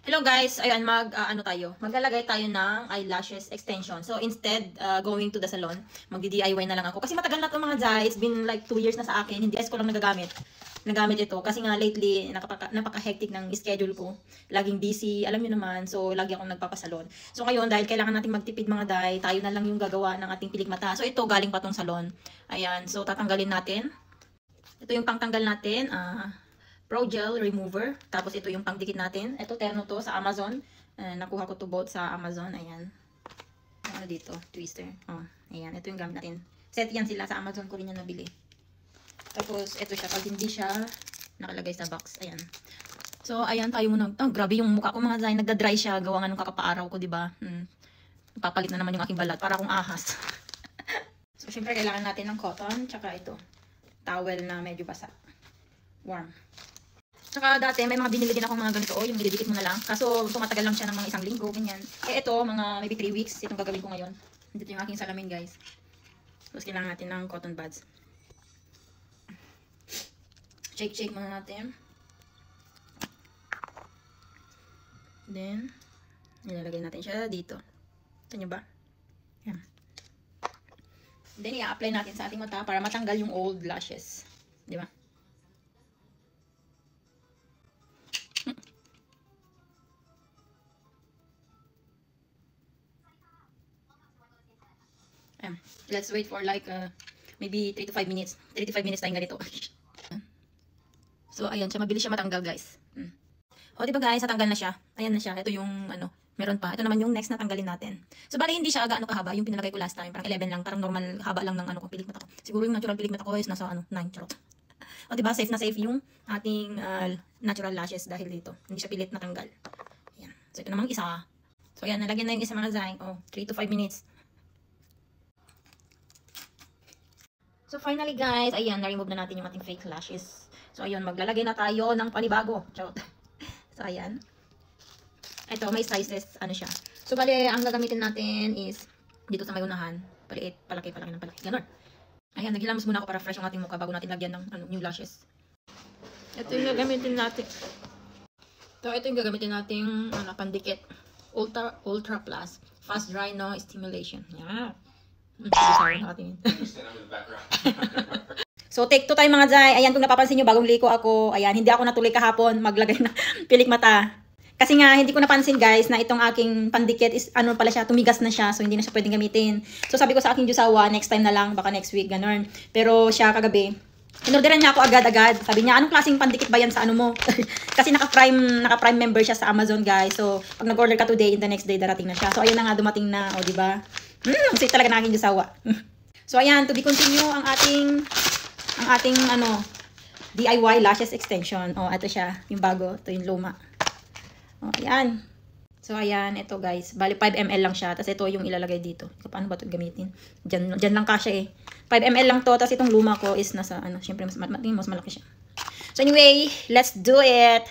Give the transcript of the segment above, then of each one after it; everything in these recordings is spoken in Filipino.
Hello guys, ayan maglalagay tayo ng eyelashes extension. So instead going to the salon, magdi-DIY na lang ako kasi matagal na 'tong mga Zai. It's been like 2 years na sa akin. Hindi ko lang nagamit ito kasi nga lately napaka-hectic ng schedule ko. Laging busy, alam niyo naman. So lagi akong nagpapasalon. So ngayon dahil kailangan nating magtipid mga Zai, tayo na lang yung gagawa ng ating pilikmata. So ito galing pa tong salon. Ayan, so tatanggalin natin. Ito yung pangtanggal natin, Pro Gel Remover. Tapos ito yung pangdikit natin. Ito terno to sa Amazon. Nakuha ko to both sa Amazon. Ayan. Ano dito? Twister. Oh, ayan. Ito yung gamit natin. Set yan sila sa Amazon ko rin yan nabili. Tapos ito siya. Pag hindi siya nakalagay sa box. Ayan. So ayan tayo muna. Oh, grabe yung mukha ko mga Zai. Nagda-dry siya. Gawa nga nung kakapaaraw ko, diba? Papalit na naman yung aking balat. Para akong ahas. So syempre kailangan natin ng cotton. Tsaka ito. Towel na medyo basa. Warm. Saka dati may mga binili din akong mga ganito, yung nilidikit mo na lang. Kaso tumatagal lang siya ng mga 1 linggo, ganyan. Eh ito, mga maybe 3 weeks, itong gagawin ko ngayon. Dito yung aking salamin guys. Tapos kailangan natin ng cotton buds. Shake muna natin. Then, nilalagay natin siya dito. Ito nyo ba? Yan. Then, i-apply natin sa ating mata para matanggal yung old lashes. Di ba? Let's wait for like maybe 3 to 5 minutes. 3 to 5 minutes tayong ganito. So ayan siya, mabilis siya matanggal guys. O diba guys, natanggal na siya. Ayan na siya. Ito yung ano, meron pa. Ito naman yung next na tanggalin natin. So bali hindi siya gaano kahaba, yung pinalagay ko last time, parang 11 lang, parang normal haba lang ng ano ko, pilik mata ko. Siguro yung natural pilik mata ko is nasa 9 charot. O diba, safe na safe yung ating natural lashes dahil dito. Hindi siya pilit natanggal. Ayan. So ito namang isa. So ayan, nalagyan na yung isa mga Zai. 3 to 5 minutes. So finally guys, ayan, na-remove na natin yung ating fake lashes. So ayun, maglalagay na tayo ng panibago. Charot. So ayan. Ito, may sizes, ano siya. So bali, ang gagamitin natin is dito sa may unahan. Paliit, palaki ng palaki. Ganon. Ayan, naghilamos muna ako para fresh yung ating mukha bago natin lagyan ng new lashes. Ito yung gagamitin natin. Ito yung gagamitin nating pandikit. Ultra Plus. Fast Dry No Stimulation. Yeah. So take 2 tayo mga Zai. Ayan, kung napapansin nyo, bagong liko ako. Ayan, hindi ako natuloy kahapon maglagay na pilik mata. Kasi nga, hindi ko napansin guys na itong aking pandikit is ano pala siya, tumigas na siya. So hindi na siya pwedeng gamitin. So sabi ko sa aking Diyosawa, next time na lang, baka next week, ganun. Pero siya kagabi, inorderan niya ako agad-agad. Sabi niya, anong klaseng pandikit ba yan sa ano mo? Kasi naka-prime member siya sa Amazon guys. So pag nag-order ka today, in the next day darating na siya. So ayan na nga, dumating na, o diba? Sweet talaga na aking Diyosawa. So ayan, to be continue ang ating DIY lashes extension. Ito siya, yung bago, ito yung luma. Ayan. So ayan, ito guys, bali 5 ml lang siya, tapos ito yung ilalagay dito. Paano ba ito gamitin? Diyan lang kasya eh. 5 ml lang to, tapos itong luma ko is nasa syempre mas malaki siya. So anyway, let's do it.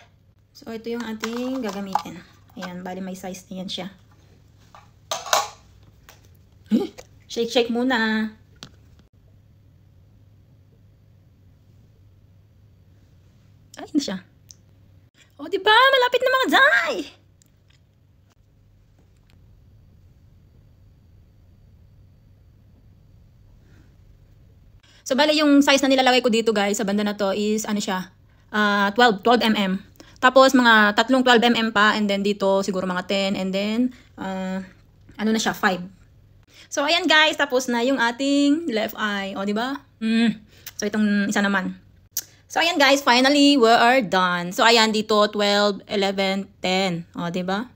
So ito yung ating gagamitin. Ayan, bali may size na yan siya. Shake muna. Ay, hindi siya. Diba? Malapit na mga Zai. So, bali yung size na nilalagay ko dito guys, sa banda na to is, ano siya, 12 mm. Tapos, mga 12 mm pa, and then dito, siguro mga 10, and then, ano na siya, 5. So, ayan guys, tapos na yung ating left eye. Diba? So, itong isa naman. So, ayan guys, finally, we are done. So, ayan dito, 12, 11, 10. Diba?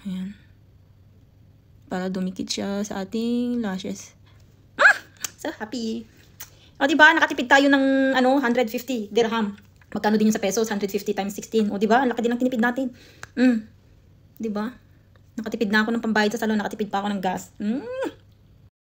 Ayan. Para dumikit siya sa ating lashes. So happy. Diba, nakatipid tayo ng 150 dirham. Magkano din yun sa pesos? 150 times 16. Diba, ang laki din ang tinipid natin. Diba? Nakatipid na ako ng pambayad sa salon, nakatipid pa ako ng gas.